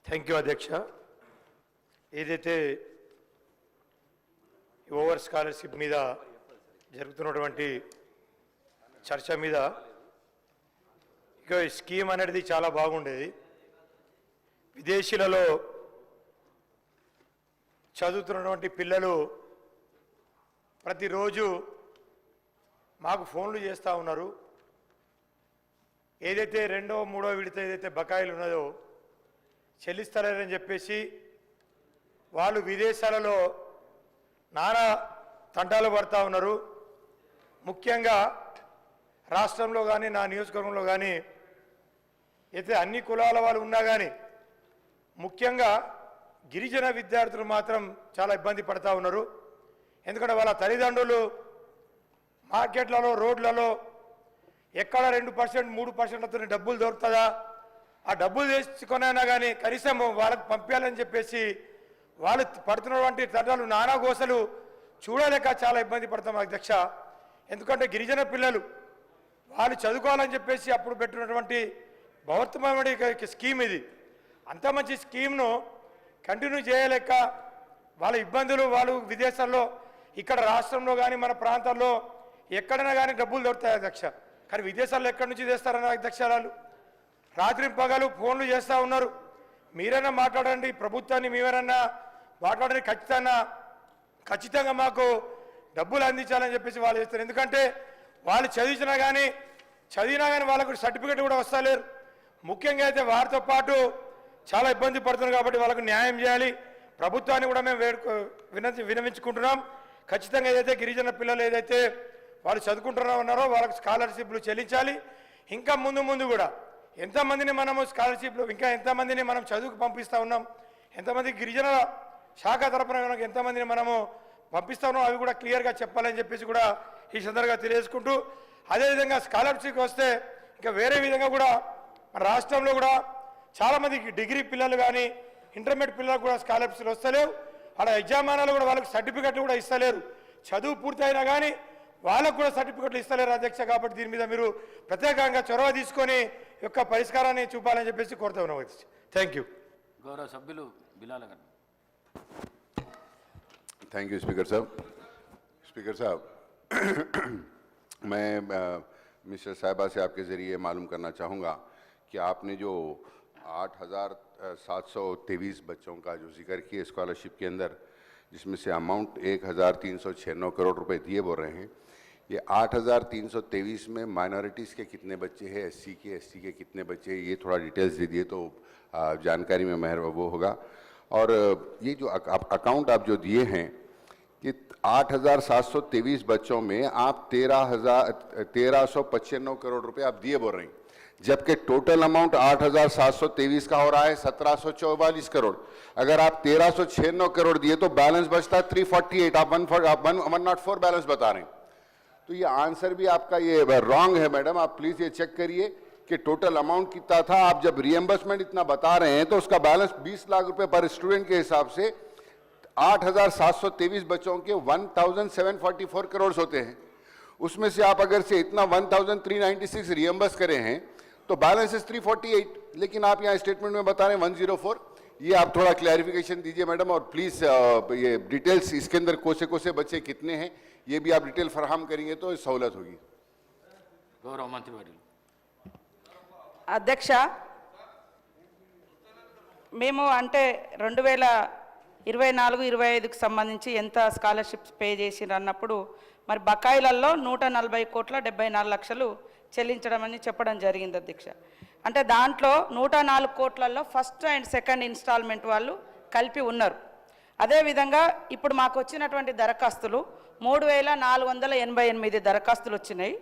Thank you అధ్యక్ష. ఏదైతే over scholarship మీద జరుగుతున్నటువంటి చర్చ మీద ఇక స్కీమ్ అనేది చాలా బాగుండేది. విదేశీలలో చదువుతున్నటువంటి పిల్లలు ప్రతిరోజు మాకు ఫోన్లు చేస్తూ ఉన్నారు. ఏదైతే రెండో మూడో విడత ఏదైతే బకాయిలు ఉన్నదో చెల్లిస్తలేరని చెప్పేసి వాళ్ళు విదేశాలలో నానా తంటాలు పడుతూ ఉన్నారు. ముఖ్యంగా రాష్ట్రంలో కానీ నా నియోజకవర్గంలో కానీ అయితే అన్ని కులాల వాళ్ళు ఉన్నా కానీ ముఖ్యంగా గిరిజన విద్యార్థులు మాత్రం చాలా ఇబ్బంది పడుతూ ఉన్నారు. ఎందుకంటే వాళ్ళ తల్లిదండ్రులు మార్కెట్లలో రోడ్లలో ఎక్కడ 2% 3%తో డబ్బులు దొరుకుతుందా, ఆ డబ్బులు తెచ్చుకొనైనా కానీ కనీసం వాళ్ళకి పంపించాలని చెప్పేసి వాళ్ళు పడుతున్నటువంటి తండ్రులు నానా గోసలు చూడలేక చాలా ఇబ్బంది పడతాం అధ్యక్ష. ఎందుకంటే గిరిజన పిల్లలు వాళ్ళు చదువుకోవాలని చెప్పేసి అప్పుడు పెట్టినటువంటి బృహత్తమైన స్కీమ్ ఇది. అంత మంచి స్కీమ్ను కంటిన్యూ చేయలేక వాళ్ళ ఇబ్బందులు వాళ్ళు విదేశాల్లో ఇక్కడ రాష్ట్రంలో కానీ మన ప్రాంతాల్లో ఎక్కడైనా కానీ డబ్బులు దొరుకుతాయి అధ్యక్ష. కానీ విదేశాల్లో ఎక్కడి నుంచి తెస్తారన్న అధ్యక్షాలు రాత్రి పగలు ఫోన్లు చేస్తూ ఉన్నారు. మీరైనా మాట్లాడండి, ప్రభుత్వాన్ని మీరైనా మాట్లాడండి, ఖచ్చితంగా మాకు డబ్బులు అందించాలని చెప్పేసి వాళ్ళు చేస్తారు. ఎందుకంటే వాళ్ళు చదివినా కానీ వాళ్ళకు సర్టిఫికెట్ కూడా వస్తలేరు. ముఖ్యంగా అయితే వారితో పాటు చాలా ఇబ్బంది పడుతున్నారు. కాబట్టి వాళ్ళకు న్యాయం చేయాలి. ప్రభుత్వాన్ని కూడా మేము వినవించుకుంటున్నాం. ఖచ్చితంగా ఏదైతే గిరిజన పిల్లలు ఏదైతే వాళ్ళు చదువుకుంటున్నారో వాళ్ళకి స్కాలర్షిప్లు చెల్లించాలి. ఇంకా ముందు కూడా ఎంతమందిని మనము స్కాలర్షిప్లు ఇంకా ఎంతమందిని మనం చదువుకు పంపిస్తూ ఉన్నాం, ఎంతమంది గిరిజన శాఖ తరపున ఎంతమందిని మనము పంపిస్తూ ఉన్నాం అవి కూడా క్లియర్గా చెప్పాలని చెప్పేసి కూడా ఈ సందర్భంగా తెలియజేసుకుంటూ, అదేవిధంగా స్కాలర్షిప్ వస్తే ఇంకా వేరే విధంగా కూడా మన రాష్ట్రంలో కూడా చాలామంది డిగ్రీ పిల్లలు కానీ ఇంటర్మీడియట్ పిల్లలకు కూడా స్కాలర్షిప్లు వస్తలేవు. అలా యజమానాలు కూడా వాళ్ళకి సర్టిఫికెట్లు కూడా ఇస్తలేరు. చదువు పూర్తయినా కానీ వాళ్ళకు కూడా సర్టిఫికెట్లు ఇస్తలేరు అధ్యక్ష. కాబట్టి దీని మీద మీరు ప్రత్యేకంగా చొరవ తీసుకొని యొక్క పరిష్కారాన్ని చూపాలని చెప్పేసి కోరుతా ఉన్నాం అధ్యక్ష. Thank you. గౌరవ సభ్యులు బిలాల్ గారు. थैंक यू स्पीकर साहब. स्पीकर साहब मैं मिस्टर साहिबा से आपके ज़रिए मालूम करना चाहूँगा कि आपने जो 8,723 बच्चों का जो जिक्र किया स्कॉलरशिप के अंदर, जिसमें से अमाउंट 1,396 करोड़ रुपए दिए बोल रहे हैं, ये 8,323 में माइनॉरिटीज़ के कितने बच्चे हैं, एससी के कितने बच्चे हैं, ये थोड़ा डिटेल्स दे दिए तो जानकारी में मेहर वो होगा. और ये जो अकाउंट आप जो दिए हैं कि 8,723 बच्चों में आप 1395 करोड़ रुपए आप दिए बोल रहे हैं, जबकि टोटल अमाउंट 8,723 का हो रहा है 1,744 करोड़. अगर आप 1,396 करोड़ दिए तो बैलेंस बचता है 348, आप 104 बैलेंस बता रहे हैं. तो ये आंसर भी आपका ये रॉन्ग है मैडम. आप प्लीज़ ये चेक करिए कि टोटल अमाउंट कितना था. आप जब रिएम्बर्समेंट इतना बता रहे हैं तो उसका बैलेंस 20 लाख रुपए पर स्टूडेंट के हिसाब से 8,723 बच्चों के 1,744 करोड़ होते हैं. उसमें से आप अगर से इतना 1,396 रिएम्बर्स करे हैं तो बैलेंस इज 348, लेकिन आप यहाँ स्टेटमेंट में बता रहे हैं 104. ये आप थोड़ा क्लैरिफिकेशन दीजिए मैडम. और प्लीज़ ये डिटेल्स इसके अंदर कोसे बच्चे कितने हैं ये भी आप डिटेल फराहम करेंगे तो सहूलत होगी. गौरव मंत्री అధ్యక్ష, మేము అంటే 2024-25కి సంబంధించి ఎంత స్కాలర్షిప్స్ పే చేసిరు అన్నప్పుడు మరి బకాయిలలో 140 కోట్ల 74 లక్షలు చెల్లించడం అని చెప్పడం జరిగింది అధ్యక్ష. అంటే దాంట్లో 104 కోట్లలో ఫస్ట్ అండ్ సెకండ్ ఇన్స్టాల్మెంట్ వాళ్ళు కలిపి ఉన్నారు. అదేవిధంగా ఇప్పుడు మాకు వచ్చినటువంటి దరఖాస్తులు 3,488 దరఖాస్తులు వచ్చినాయి.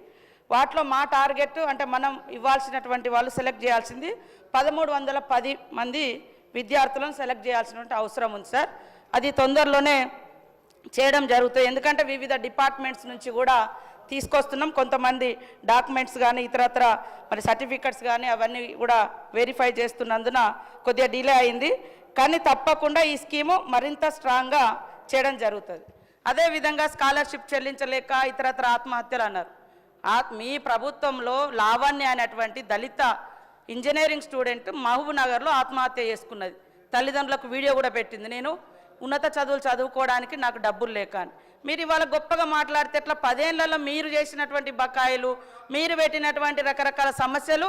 వాటిలో మా టార్గెట్ అంటే మనం ఇవ్వాల్సినటువంటి వాళ్ళు సెలెక్ట్ చేయాల్సింది 1,310 మంది విద్యార్థులను సెలెక్ట్ చేయాల్సినటువంటి అవసరం ఉంది సార్. అది తొందరలోనే చేయడం జరుగుతుంది. ఎందుకంటే వివిధ డిపార్ట్మెంట్స్ నుంచి కూడా తీసుకొస్తున్నాం. కొంతమంది డాక్యుమెంట్స్ కానీ ఇతరత్ర మరి సర్టిఫికెట్స్ కానీ అవన్నీ కూడా వెరిఫై చేస్తున్నందున కొద్దిగా డిలే అయింది. కానీ తప్పకుండా ఈ స్కీము మరింత స్ట్రాంగ్గా చేయడం జరుగుతుంది. అదేవిధంగా స్కాలర్షిప్ చెల్లించలేక ఇతరత్ర ఆత్మహత్యలు అన్నారు. మీ ప్రభుత్వంలో లావణ్య అనేటువంటి దళిత ఇంజనీరింగ్ స్టూడెంట్ మహబూబ్ నగర్లో ఆత్మహత్య చేసుకున్నది. తల్లిదండ్రులకు వీడియో కూడా పెట్టింది, నేను ఉన్నత చదువులు చదువుకోవడానికి నాకు డబ్బులు లేక అని. మీరు ఇవాళ గొప్పగా మాట్లాడితే ఎట్లా? 10 ఏళ్లలో మీరు చేసినటువంటి బకాయిలు, మీరు పెట్టినటువంటి రకరకాల సమస్యలు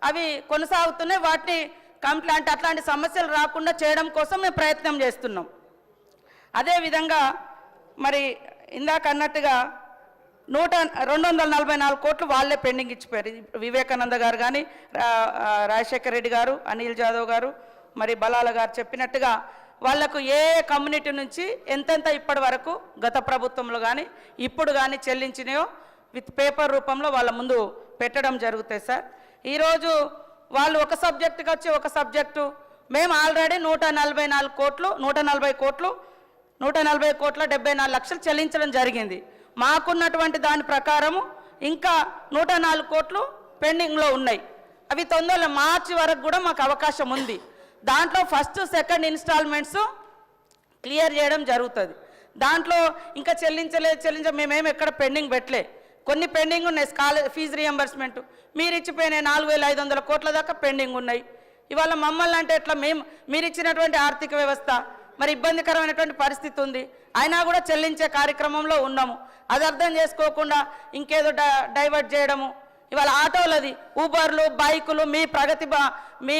అవి కొనసాగుతున్నాయి. వాటిని కంప్లైంట్ అట్లాంటి సమస్యలు రాకుండా చేయడం కోసం మేము ప్రయత్నం చేస్తున్నాం. అదేవిధంగా మరి ఇందాక అన్నట్టుగా 244 కోట్లు వాళ్ళే పెండింగ్ ఇచ్చిపోయారు. వివేకానంద గారు కానీ, రాజశేఖర రెడ్డి గారు, అనిల్ జాదవ్ గారు, మరి బలాల గారు చెప్పినట్టుగా వాళ్లకు ఏ కమ్యూనిటీ నుంచి ఎంతెంత ఇప్పటి వరకు గత ప్రభుత్వంలో కానీ ఇప్పుడు కానీ చెల్లించినాయో విత్ పేపర్ రూపంలో వాళ్ళ ముందు పెట్టడం జరుగుతాయి సార్. ఈరోజు వాళ్ళు ఒక సబ్జెక్టుకి వచ్చి ఒక సబ్జెక్టు, మేము ఆల్రెడీ 140 కోట్లు 74 లక్షలు చెల్లించడం జరిగింది. మాకున్నటువంటి దాని ప్రకారము ఇంకా 104 కోట్లు పెండింగ్లో ఉన్నాయి. అవి తొందరలో మార్చి వరకు కూడా మాకు అవకాశం ఉంది. దాంట్లో ఫస్ట్ సెకండ్ ఇన్స్టాల్మెంట్స్ క్లియర్ చేయడం జరుగుతుంది. దాంట్లో ఇంకా మేమేమి ఎక్కడ పెండింగ్ పెట్టలే. కొన్ని పెండింగ్ ఉన్నాయి. ఫీజు రియంబర్స్మెంట్ మీరు ఇచ్చిపోయినాయి 4500 కోట్ల దాకా పెండింగ్ ఉన్నాయి. ఇవాళ మమ్మల్ని అంటే ఎట్లా? మీరు ఇచ్చినటువంటి ఆర్థిక వ్యవస్థ మరి ఇబ్బందికరమైనటువంటి పరిస్థితి ఉంది, అయినా కూడా చెల్లించే కార్యక్రమంలో ఉన్నాము. అది అర్థం చేసుకోకుండా ఇంకేదో డైవర్ట్ చేయడము. ఇవాళ ఆటోలది, ఊబర్లు, బైకులు మీ ప్రగతి మీ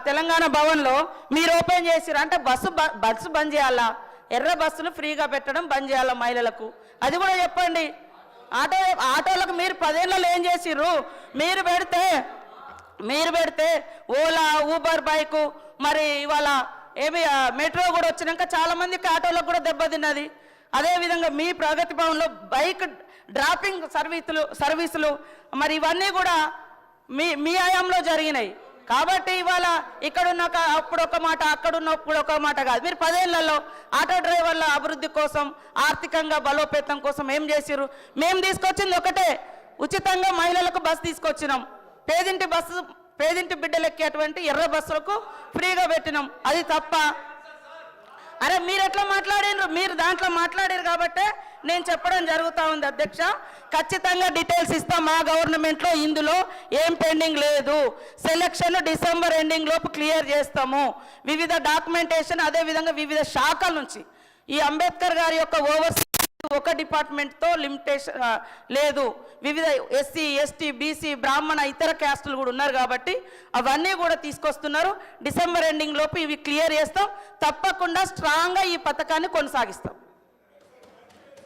తెలంగాణ భవన్లో మీరు ఓపెన్ చేసిరు అంటే బస్సు బంద్ చేయాలా? ఎర్ర బస్సులు ఫ్రీగా పెట్టడం బంద్ చేయాలా మహిళలకు? అది కూడా చెప్పండి. ఆటోలకు మీరు 10 ఏళ్లలో ఏం చేసిర్రు? మీరు పెడితే ఓలా, ఊబర్, బైకు, మరి ఇవాళ ఏమి మెట్రో కూడా వచ్చినాక చాలామందికి ఆటోలకు కూడా దెబ్బతిన్నది. అదేవిధంగా మీ ప్రగతి భవన్లో బైక్ డ్రాపింగ్ సర్వీసులు మరి ఇవన్నీ కూడా మీ హయాంలో జరిగినాయి. కాబట్టి ఇవాళ ఇక్కడున్న అప్పుడు ఒక మాట, అక్కడున్నప్పుడు ఒక మాట కాదు. మీరు 10 ఏళ్లలో ఆటో డ్రైవర్ల అభివృద్ధి కోసం, ఆర్థికంగా బలోపేతం కోసం ఏం చేసిర్రు? మేము తీసుకొచ్చింది ఒకటే, ఉచితంగా మహిళలకు బస్సు తీసుకొచ్చినాం. పేదింటి బిడ్డలు ఎక్కేటువంటి ఎర్ర బస్సులకు ఫ్రీగా పెట్టినాం. అది తప్ప? అరే మీరు ఎట్లా మాట్లాడినారు? మీరు దాంట్లో మాట్లాడారు కాబట్టే నేను చెప్పడం జరుగుతూ ఉంది అధ్యక్ష. ఖచ్చితంగా డీటెయిల్స్ ఇస్తాం. మా గవర్నమెంట్లో ఇందులో ఏం పెండింగ్ లేదు. సెలక్షన్ డిసెంబర్ ఎండింగ్ లోపు క్లియర్ చేస్తాము. వివిధ డాక్యుమెంటేషన్, అదేవిధంగా వివిధ శాఖల నుంచి ఈ అంబేద్కర్ గారి యొక్క ఓవర్సీ ఒక డిపార్ట్మెంట్తో లిమిటేషన్ లేదు. వివిధ ఎస్సీ, ఎస్టీ, బీసీ, బ్రాహ్మణ, ఇతర క్యాస్టులు కూడా ఉన్నారు కాబట్టి అవన్నీ కూడా తీసుకొస్తున్నారు. డిసెంబర్ ఎండింగ్ లోపు ఇవి క్లియర్ చేస్తాం. తప్పకుండా స్ట్రాంగ్గా ఈ పథకాన్ని కొనసాగిస్తాం.